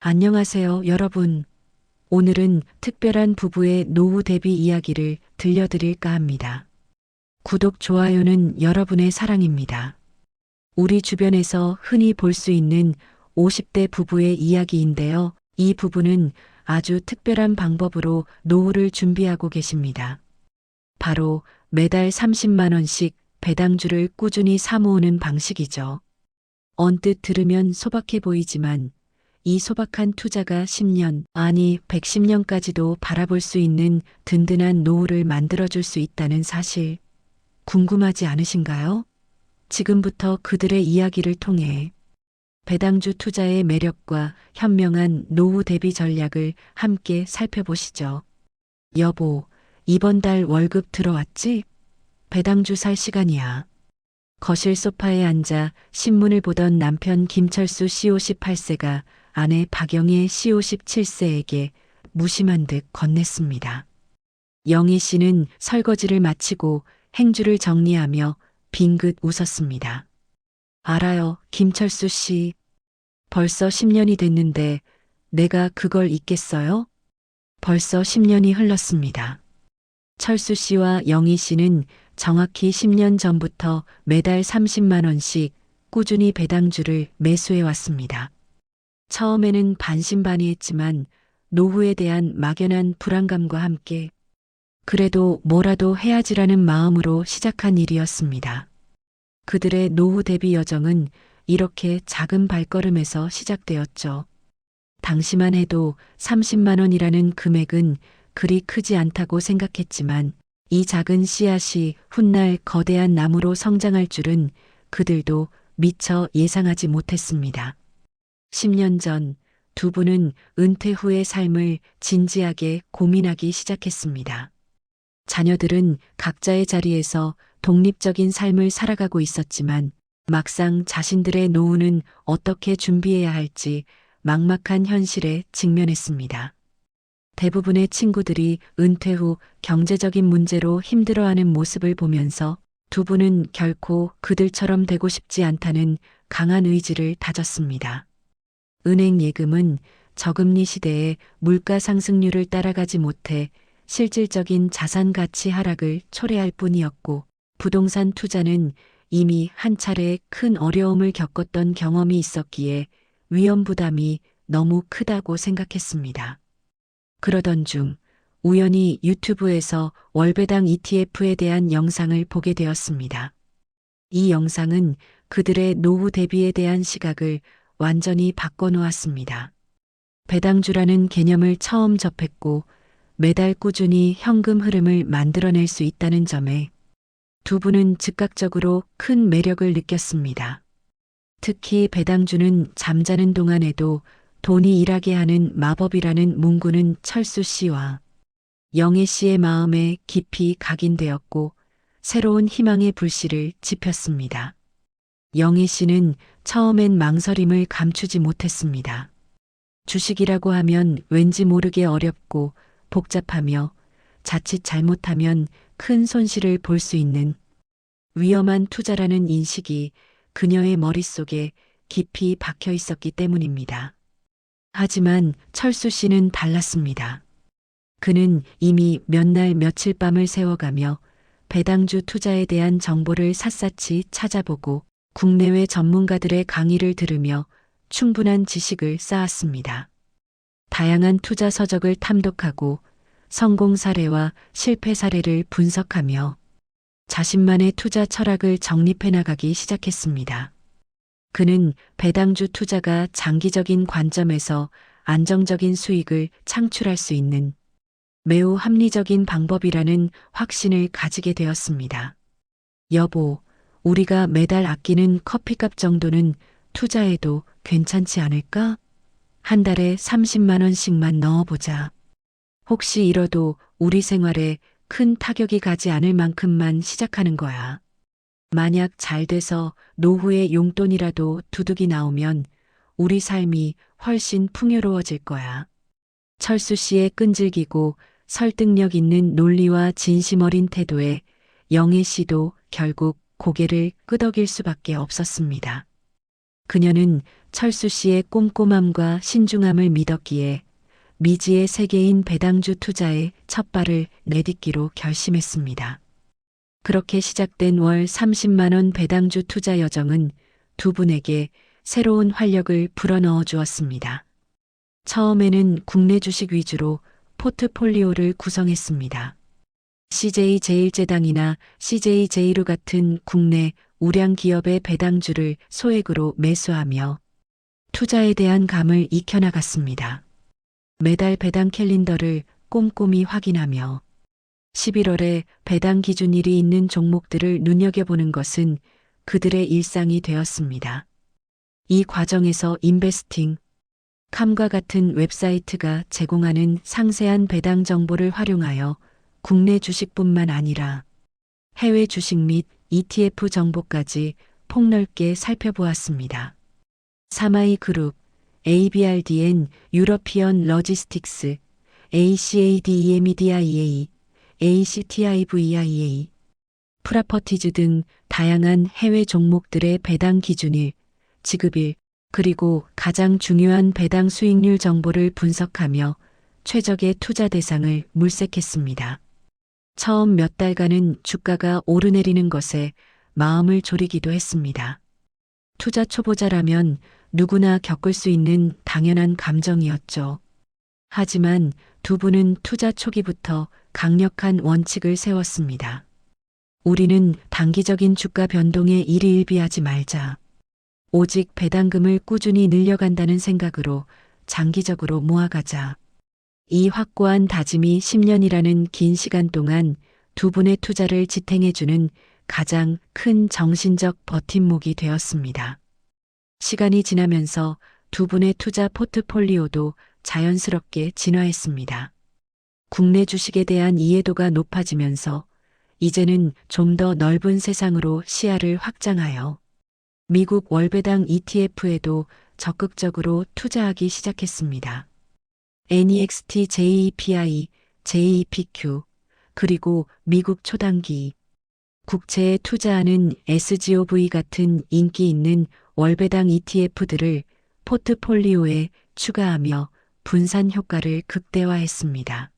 안녕하세요, 여러분. 오늘은 특별한 부부의 노후 대비 이야기를 들려드릴까 합니다. 구독, 좋아요는 여러분의 사랑입니다. 우리 주변에서 흔히 볼 수 있는 50대 부부의 이야기인데요. 이 부부는 아주 특별한 방법으로 노후를 준비하고 계십니다. 바로 매달 30만 원씩 배당주를 꾸준히 사모으는 방식이죠. 언뜻 들으면 소박해 보이지만 이 소박한 투자가 10년, 아니 110년까지도 바라볼 수 있는 든든한 노후를 만들어줄 수 있다는 사실, 궁금하지 않으신가요? 지금부터 그들의 이야기를 통해 배당주 투자의 매력과 현명한 노후 대비 전략을 함께 살펴보시죠. 여보, 이번 달 월급 들어왔지? 배당주 살 시간이야. 거실 소파에 앉아 신문을 보던 남편 김철수 씨 58세가 아내 박영애 씨 57세에게 무심한 듯 건넸습니다. 영희 씨는 설거지를 마치고 행주를 정리하며 빙긋 웃었습니다. 알아요, 김철수 씨. 벌써 10년이 됐는데 내가 그걸 잊겠어요? 벌써 10년이 흘렀습니다. 철수 씨와 영희 씨는 정확히 10년 전부터 매달 30만 원씩 꾸준히 배당주를 매수해 왔습니다. 처음에는 반신반의했지만 노후에 대한 막연한 불안감과 함께 그래도 뭐라도 해야지라는 마음으로 시작한 일이었습니다. 그들의 노후 대비 여정은 이렇게 작은 발걸음에서 시작되었죠. 당시만 해도 30만 원이라는 금액은 그리 크지 않다고 생각했지만 이 작은 씨앗이 훗날 거대한 나무로 성장할 줄은 그들도 미처 예상하지 못했습니다. 10년 전 두 분은 은퇴 후의 삶을 진지하게 고민하기 시작했습니다. 자녀들은 각자의 자리에서 독립적인 삶을 살아가고 있었지만 막상 자신들의 노후는 어떻게 준비해야 할지 막막한 현실에 직면했습니다. 대부분의 친구들이 은퇴 후 경제적인 문제로 힘들어하는 모습을 보면서 두 분은 결코 그들처럼 되고 싶지 않다는 강한 의지를 다졌습니다. 은행 예금은 저금리 시대에 물가 상승률을 따라가지 못해 실질적인 자산 가치 하락을 초래할 뿐이었고, 부동산 투자는 이미 한 차례 큰 어려움을 겪었던 경험이 있었기에 위험 부담이 너무 크다고 생각했습니다. 그러던 중 우연히 유튜브에서 월배당 ETF에 대한 영상을 보게 되었습니다. 이 영상은 그들의 노후 대비에 대한 시각을 완전히 바꿔놓았습니다. 배당주라는 개념을 처음 접했고 매달 꾸준히 현금 흐름을 만들어낼 수 있다는 점에 두 분은 즉각적으로 큰 매력을 느꼈습니다. 특히 배당주는 잠자는 동안에도 돈이 일하게 하는 마법이라는 문구는 철수 씨와 영애 씨의 마음에 깊이 각인되었고 새로운 희망의 불씨를 지폈습니다. 영애 씨는 처음엔 망설임을 감추지 못했습니다. 주식이라고 하면 왠지 모르게 어렵고 복잡하며 자칫 잘못하면 큰 손실을 볼 수 있는 위험한 투자라는 인식이 그녀의 머릿속에 깊이 박혀 있었기 때문입니다. 하지만 철수 씨는 달랐습니다. 그는 이미 몇 날 며칠 밤을 새워가며 배당주 투자에 대한 정보를 샅샅이 찾아보고 국내외 전문가들의 강의를 들으며 충분한 지식을 쌓았습니다. 다양한 투자 서적을 탐독하고 성공 사례와 실패 사례를 분석하며 자신만의 투자 철학을 정립해 나가기 시작했습니다. 그는 배당주 투자가 장기적인 관점에서 안정적인 수익을 창출할 수 있는 매우 합리적인 방법이라는 확신을 가지게 되었습니다. 여보, 우리가 매달 아끼는 커피값 정도는 투자해도 괜찮지 않을까? 한 달에 30만 원씩만 넣어보자. 혹시 잃어도 우리 생활에 큰 타격이 가지 않을 만큼만 시작하는 거야. 만약 잘 돼서 노후에 용돈이라도 두둑이 나오면 우리 삶이 훨씬 풍요로워질 거야. 철수 씨의 끈질기고 설득력 있는 논리와 진심 어린 태도에 영애 씨도 결국 고개를 끄덕일 수밖에 없었습니다. 그녀는 철수 씨의 꼼꼼함과 신중함을 믿었기에 미지의 세계인 배당주 투자에 첫 발을 내딛기로 결심했습니다. 그렇게 시작된 월 30만 원 배당주 투자 여정은 두 분에게 새로운 활력을 불어넣어 주었습니다. 처음에는 국내 주식 위주로 포트폴리오를 구성했습니다. CJ제일제당이나 CJ제이루 같은 국내 우량 기업의 배당주를 소액으로 매수하며 투자에 대한 감을 익혀나갔습니다. 매달 배당 캘린더를 꼼꼼히 확인하며 11월에 배당 기준일이 있는 종목들을 눈여겨보는 것은 그들의 일상이 되었습니다. 이 과정에서 인베스팅 캄과 같은 웹사이트가 제공하는 상세한 배당 정보를 활용하여 국내 주식뿐만 아니라 해외 주식 및 ETF 정보까지 폭넓게 살펴보았습니다. 사마이 그룹, ABRDN 유러피언 러지스틱스, ACADEMEDIA, ACTIVIA, 프라퍼티즈 등 다양한 해외 종목들의 배당 기준일, 지급일, 그리고 가장 중요한 배당 수익률 정보를 분석하며 최적의 투자 대상을 물색했습니다. 처음 몇 달간은 주가가 오르내리는 것에 마음을 졸이기도 했습니다. 투자 초보자라면 누구나 겪을 수 있는 당연한 감정이었죠. 하지만 두 분은 투자 초기부터 강력한 원칙을 세웠습니다. 우리는 단기적인 주가 변동에 일희일비하지 말자. 오직 배당금을 꾸준히 늘려간다는 생각으로 장기적으로 모아가자. 이 확고한 다짐이 10년이라는 긴 시간 동안 두 분의 투자를 지탱해주는 가장 큰 정신적 버팀목이 되었습니다. 시간이 지나면서 두 분의 투자 포트폴리오도 자연스럽게 진화했습니다. 국내 주식에 대한 이해도가 높아지면서 이제는 좀 더 넓은 세상으로 시야를 확장하여 미국 월배당 ETF에도 적극적으로 투자하기 시작했습니다. NEXT JEPI, JEPQ, 그리고 미국 초단기 국채에 투자하는 SGOV 같은 인기 있는 월배당 ETF들을 포트폴리오에 추가하며 분산 효과를 극대화했습니다.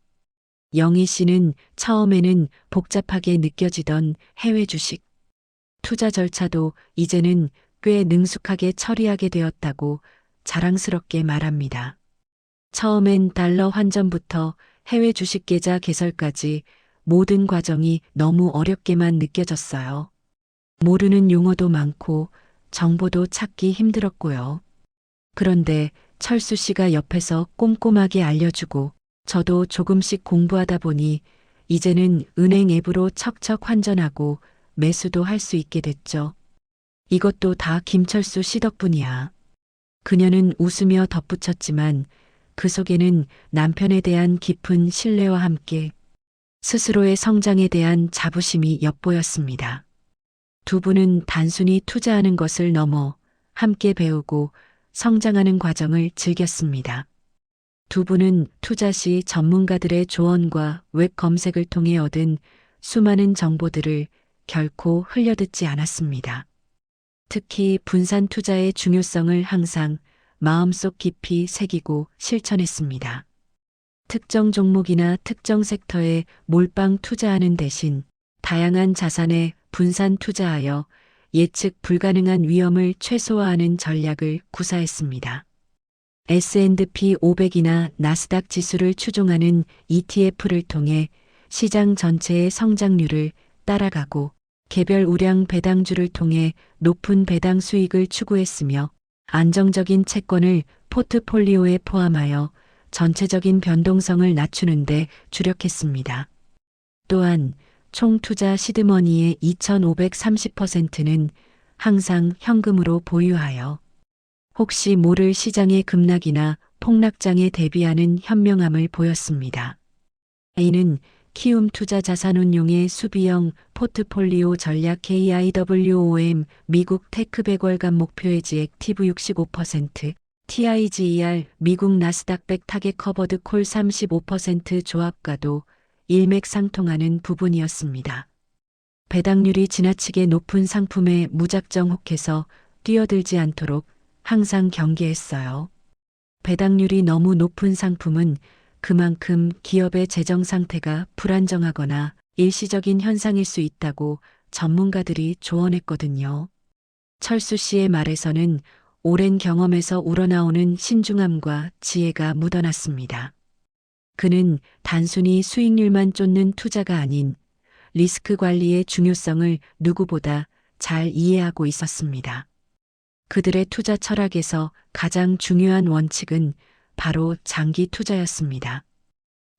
영희 씨는 처음에는 복잡하게 느껴지던 해외 주식 투자 절차도 이제는 꽤 능숙하게 처리하게 되었다고 자랑스럽게 말합니다. 처음엔 달러 환전부터 해외 주식 계좌 개설까지 모든 과정이 너무 어렵게만 느껴졌어요. 모르는 용어도 많고 정보도 찾기 힘들었고요. 그런데 철수 씨가 옆에서 꼼꼼하게 알려주고 저도 조금씩 공부하다 보니 이제는 은행 앱으로 척척 환전하고 매수도 할 수 있게 됐죠. 이것도 다 김철수 씨 덕분이야. 그녀는 웃으며 덧붙였지만 그 속에는 남편에 대한 깊은 신뢰와 함께 스스로의 성장에 대한 자부심이 엿보였습니다. 두 분은 단순히 투자하는 것을 넘어 함께 배우고 성장하는 과정을 즐겼습니다. 두 분은 투자 시 전문가들의 조언과 웹 검색을 통해 얻은 수많은 정보들을 결코 흘려듣지 않았습니다. 특히 분산 투자의 중요성을 항상 마음속 깊이 새기고 실천했습니다. 특정 종목이나 특정 섹터에 몰빵 투자하는 대신 다양한 자산에 분산 투자하여 예측 불가능한 위험을 최소화하는 전략을 구사했습니다. S&P 500이나 나스닥 지수를 추종하는 ETF를 통해 시장 전체의 성장률을 따라가고 개별 우량 배당주를 통해 높은 배당 수익을 추구했으며 안정적인 채권을 포트폴리오에 포함하여 전체적인 변동성을 낮추는 데 주력했습니다. 또한 총 투자 시드머니의 2,530%는 항상 현금으로 보유하여 혹시 모를 시장의 급락이나 폭락장에 대비하는 현명함을 보였습니다. A는 키움 투자 자산운용의 수비형 포트폴리오 전략 KIWOM 미국 테크 100월간 목표 해지 액티브 65%, TIGER 미국 나스닥 100 타겟 커버드 콜 35% 조합과도 일맥상통하는 부분이었습니다. 배당률이 지나치게 높은 상품에 무작정 혹해서 뛰어들지 않도록 항상 경계했어요. 배당률이 너무 높은 상품은 그만큼 기업의 재정 상태가 불안정하거나 일시적인 현상일 수 있다고 전문가들이 조언했거든요. 철수 씨의 말에서는 오랜 경험에서 우러나오는 신중함과 지혜가 묻어났습니다. 그는 단순히 수익률만 쫓는 투자가 아닌 리스크 관리의 중요성을 누구보다 잘 이해하고 있었습니다. 그들의 투자 철학에서 가장 중요한 원칙은 바로 장기 투자였습니다.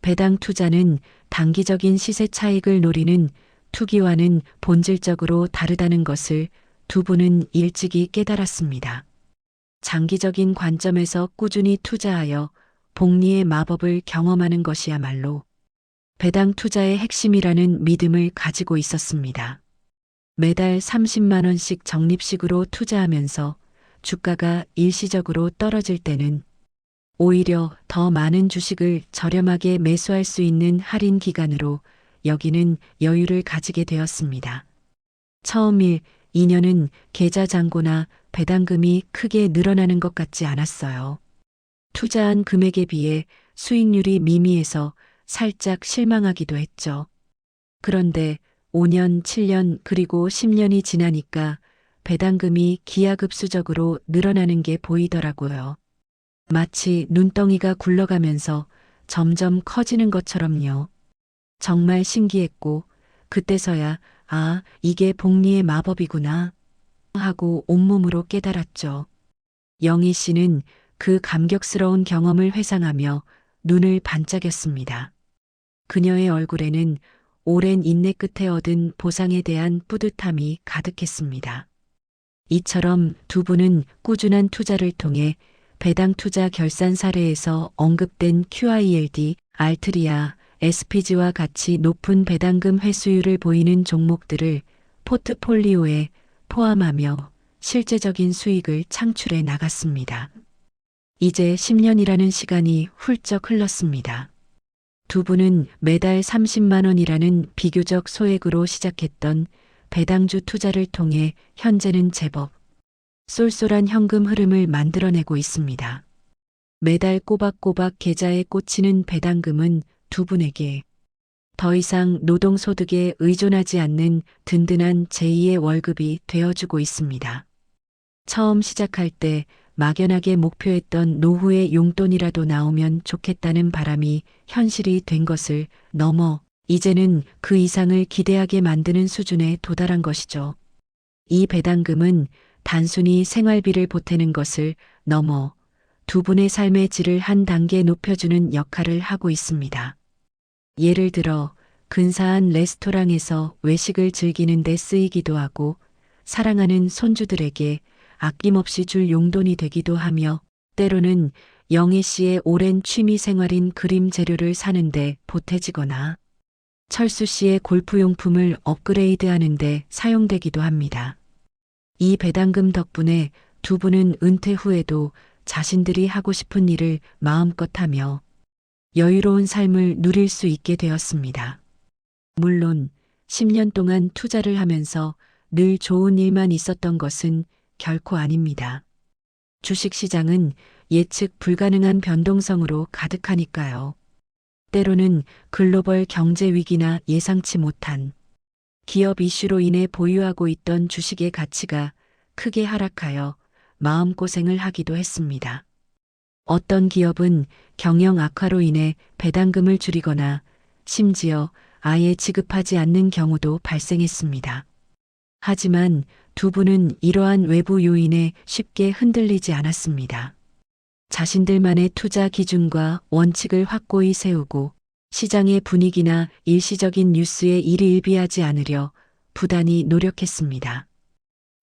배당 투자는 단기적인 시세 차익을 노리는 투기와는 본질적으로 다르다는 것을 두 분은 일찍이 깨달았습니다. 장기적인 관점에서 꾸준히 투자하여 복리의 마법을 경험하는 것이야말로 배당 투자의 핵심이라는 믿음을 가지고 있었습니다. 매달 30만 원씩 적립식으로 투자하면서 주가가 일시적으로 떨어질 때는 오히려 더 많은 주식을 저렴하게 매수할 수 있는 할인 기간으로 여기는 여유를 가지게 되었습니다. 처음 1, 2년은 계좌 잔고나 배당금이 크게 늘어나는 것 같지 않았어요. 투자한 금액에 비해 수익률이 미미해서 살짝 실망하기도 했죠. 그런데 5년, 7년 그리고 10년이 지나니까 배당금이 기하급수적으로 늘어나는 게 보이더라고요. 마치 눈덩이가 굴러가면서 점점 커지는 것처럼요. 정말 신기했고 그때서야 아, 이게 복리의 마법이구나 하고 온몸으로 깨달았죠. 영희 씨는 그 감격스러운 경험을 회상하며 눈을 반짝였습니다. 그녀의 얼굴에는 오랜 인내 끝에 얻은 보상에 대한 뿌듯함이 가득했습니다. 이처럼 두 분은 꾸준한 투자를 통해 배당 투자 결산 사례에서 언급된 QILD, 알트리아, SPG와 같이 높은 배당금 회수율을 보이는 종목들을 포트폴리오에 포함하며 실제적인 수익을 창출해 나갔습니다. 이제 10년이라는 시간이 훌쩍 흘렀습니다. 두 분은 매달 30만 원이라는 비교적 소액으로 시작했던 배당주 투자를 통해 현재는 제법 쏠쏠한 현금 흐름을 만들어내고 있습니다. 매달 꼬박꼬박 계좌에 꽂히는 배당금은 두 분에게 더 이상 노동소득에 의존하지 않는 든든한 제2의 월급이 되어주고 있습니다. 처음 시작할 때 막연하게 목표했던 노후의 용돈이라도 나오면 좋겠다는 바람이 현실이 된 것을 넘어 이제는 그 이상을 기대하게 만드는 수준에 도달한 것이죠. 이 배당금은 단순히 생활비를 보태는 것을 넘어 두 분의 삶의 질을 한 단계 높여주는 역할을 하고 있습니다. 예를 들어 근사한 레스토랑에서 외식을 즐기는 데 쓰이기도 하고 사랑하는 손주들에게 아낌없이 줄 용돈이 되기도 하며 때로는 영애 씨의 오랜 취미 생활인 그림 재료를 사는데 보태지거나 철수 씨의 골프용품을 업그레이드하는데 사용되기도 합니다. 이 배당금 덕분에 두 분은 은퇴 후에도 자신들이 하고 싶은 일을 마음껏 하며 여유로운 삶을 누릴 수 있게 되었습니다. 물론 10년 동안 투자를 하면서 늘 좋은 일만 있었던 것은 결코 아닙니다. 주식시장은 예측 불가능한 변동성으로 가득하니까요. 때로는 글로벌 경제 위기나 예상치 못한 기업 이슈로 인해 보유하고 있던 주식의 가치가 크게 하락하여 마음고생을 하기도 했습니다. 어떤 기업은 경영 악화로 인해 배당금을 줄이거나 심지어 아예 지급하지 않는 경우도 발생했습니다. 하지만 두 분은 이러한 외부 요인에 쉽게 흔들리지 않았습니다. 자신들만의 투자 기준과 원칙을 확고히 세우고 시장의 분위기나 일시적인 뉴스에 일희일비하지 않으려 부단히 노력했습니다.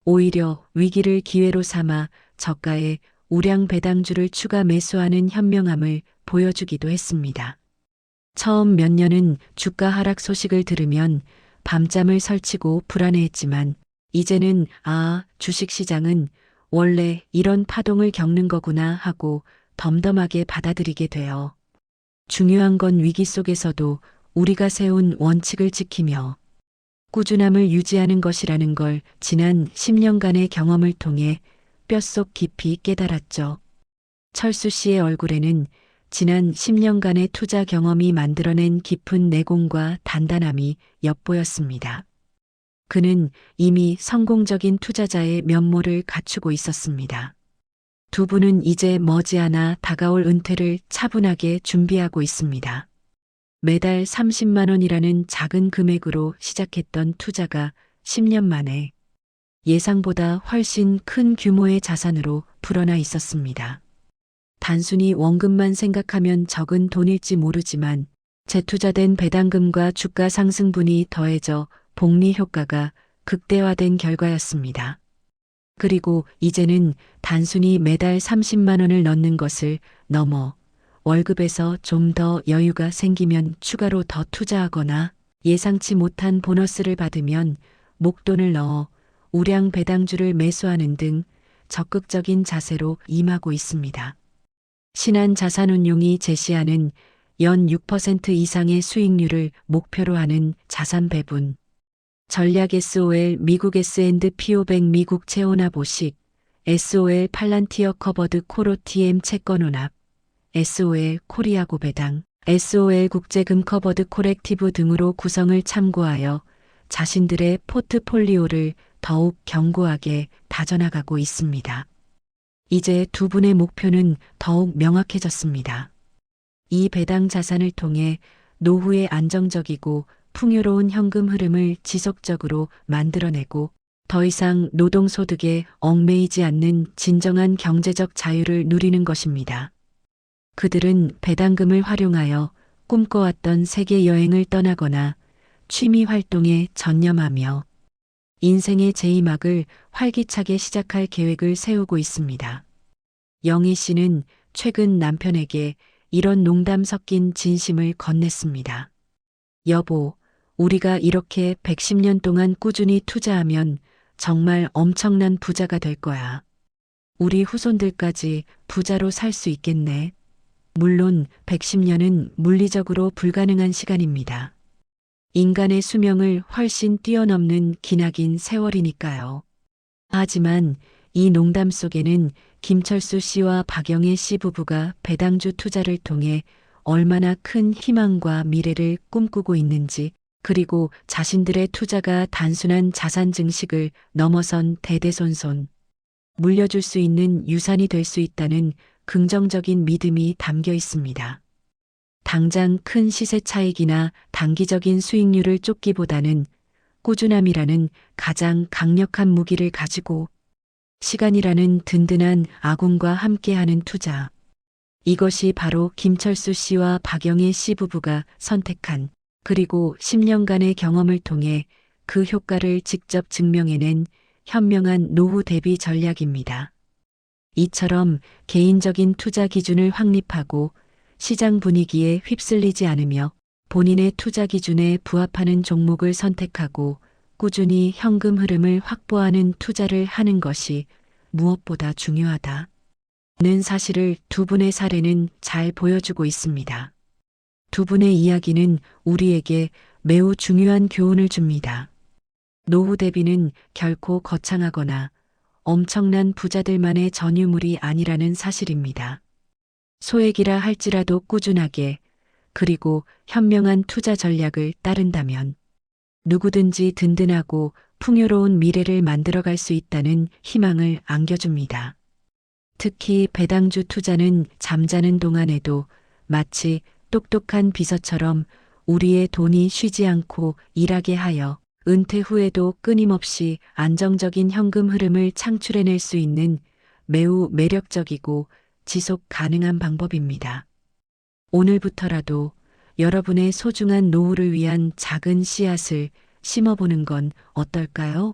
오히려 위기를 기회로 삼아 저가의 우량 배당주를 추가 매수하는 현명함을 보여주기도 했습니다. 처음 몇 년은 주가 하락 소식을 들으면 밤잠을 설치고 불안해했지만 이제는 주식시장은 원래 이런 파동을 겪는 거구나 하고 덤덤하게 받아들이게 되어 중요한 건 위기 속에서도 우리가 세운 원칙을 지키며 꾸준함을 유지하는 것이라는 걸 지난 10년간의 경험을 통해 뼛속 깊이 깨달았죠. 철수 씨의 얼굴에는 지난 10년간의 투자 경험이 만들어낸 깊은 내공과 단단함이 엿보였습니다. 그는 이미 성공적인 투자자의 면모를 갖추고 있었습니다. 두 분은 이제 머지않아 다가올 은퇴를 차분하게 준비하고 있습니다. 매달 30만 원이라는 작은 금액으로 시작했던 투자가 10년 만에 예상보다 훨씬 큰 규모의 자산으로 불어나 있었습니다. 단순히 원금만 생각하면 적은 돈일지 모르지만 재투자된 배당금과 주가 상승분이 더해져 복리 효과가 극대화된 결과였습니다. 그리고 이제는 단순히 매달 30만 원을 넣는 것을 넘어 월급에서 좀 더 여유가 생기면 추가로 더 투자하거나 예상치 못한 보너스를 받으면 목돈을 넣어 우량 배당주를 매수하는 등 적극적인 자세로 임하고 있습니다. 신한자산운용이 제시하는 연 6% 이상의 수익률을 목표로 하는 자산 배분, 전략 SOL 미국 S&P 500 미국 채원합 50, SOL 팔란티어 커버드 콜 OTM 채권 혼합, SOL 코리아 고배당, SOL 국제금 커버드 콜액티브 등으로 구성을 참고하여 자신들의 포트폴리오를 더욱 견고하게 다져나가고 있습니다. 이제 두 분의 목표는 더욱 명확해졌습니다. 이 배당 자산을 통해 노후의 안정적이고 풍요로운 현금 흐름을 지속적으로 만들어내고 더 이상 노동소득에 얽매이지 않는 진정한 경제적 자유를 누리는 것입니다. 그들은 배당금을 활용하여 꿈꿔왔던 세계 여행을 떠나거나 취미 활동에 전념하며 인생의 제2막을 활기차게 시작할 계획을 세우고 있습니다. 영희 씨는 최근 남편에게 이런 농담 섞인 진심을 건넸습니다. 여보, 우리가 이렇게 110년 동안 꾸준히 투자하면 정말 엄청난 부자가 될 거야. 우리 후손들까지 부자로 살 수 있겠네. 물론 110년은 물리적으로 불가능한 시간입니다. 인간의 수명을 훨씬 뛰어넘는 기나긴 세월이니까요. 하지만 이 농담 속에는 김철수 씨와 박영애 씨 부부가 배당주 투자를 통해 얼마나 큰 희망과 미래를 꿈꾸고 있는지, 그리고 자신들의 투자가 단순한 자산 증식을 넘어선 대대손손 물려줄 수 있는 유산이 될 수 있다는 긍정적인 믿음이 담겨 있습니다. 당장 큰 시세 차익이나 단기적인 수익률을 쫓기보다는 꾸준함이라는 가장 강력한 무기를 가지고 시간이라는 든든한 아군과 함께하는 투자. 이것이 바로 김철수 씨와 박영애 씨 부부가 선택한, 그리고 10년간의 경험을 통해 그 효과를 직접 증명해낸 현명한 노후 대비 전략입니다. 이처럼 개인적인 투자 기준을 확립하고 시장 분위기에 휩쓸리지 않으며 본인의 투자 기준에 부합하는 종목을 선택하고 꾸준히 현금 흐름을 확보하는 투자를 하는 것이 무엇보다 중요하다는 사실을 두 분의 사례는 잘 보여주고 있습니다. 두 분의 이야기는 우리에게 매우 중요한 교훈을 줍니다. 노후 대비는 결코 거창하거나 엄청난 부자들만의 전유물이 아니라는 사실입니다. 소액이라 할지라도 꾸준하게, 그리고 현명한 투자 전략을 따른다면 누구든지 든든하고 풍요로운 미래를 만들어갈 수 있다는 희망을 안겨줍니다. 특히 배당주 투자는 잠자는 동안에도 마치 똑똑한 비서처럼 우리의 돈이 쉬지 않고 일하게 하여 은퇴 후에도 끊임없이 안정적인 현금 흐름을 창출해낼 수 있는 매우 매력적이고 지속 가능한 방법입니다. 오늘부터라도 여러분의 소중한 노후를 위한 작은 씨앗을 심어보는 건 어떨까요?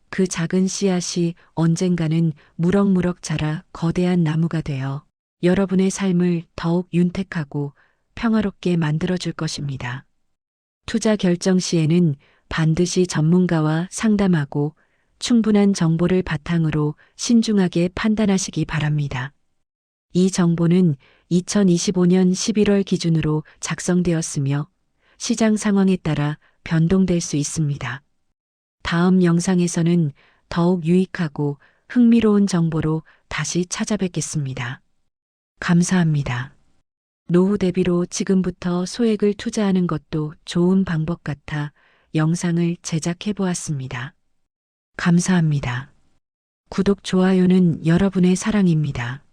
그 작은 씨앗이 언젠가는 무럭무럭 자라 거대한 나무가 되어 여러분의 삶을 더욱 윤택하고 평화롭게 만들어줄 것입니다. 투자 결정 시에는 반드시 전문가와 상담하고 충분한 정보를 바탕으로 신중하게 판단하시기 바랍니다. 이 정보는 2025년 11월 기준으로 작성되었으며 시장 상황에 따라 변동될 수 있습니다. 다음 영상에서는 더욱 유익하고 흥미로운 정보로 다시 찾아뵙겠습니다. 감사합니다. 노후 대비로 지금부터 소액을 투자하는 것도 좋은 방법 같아 영상을 제작해 보았습니다. 감사합니다. 구독, 좋아요는 여러분의 사랑입니다.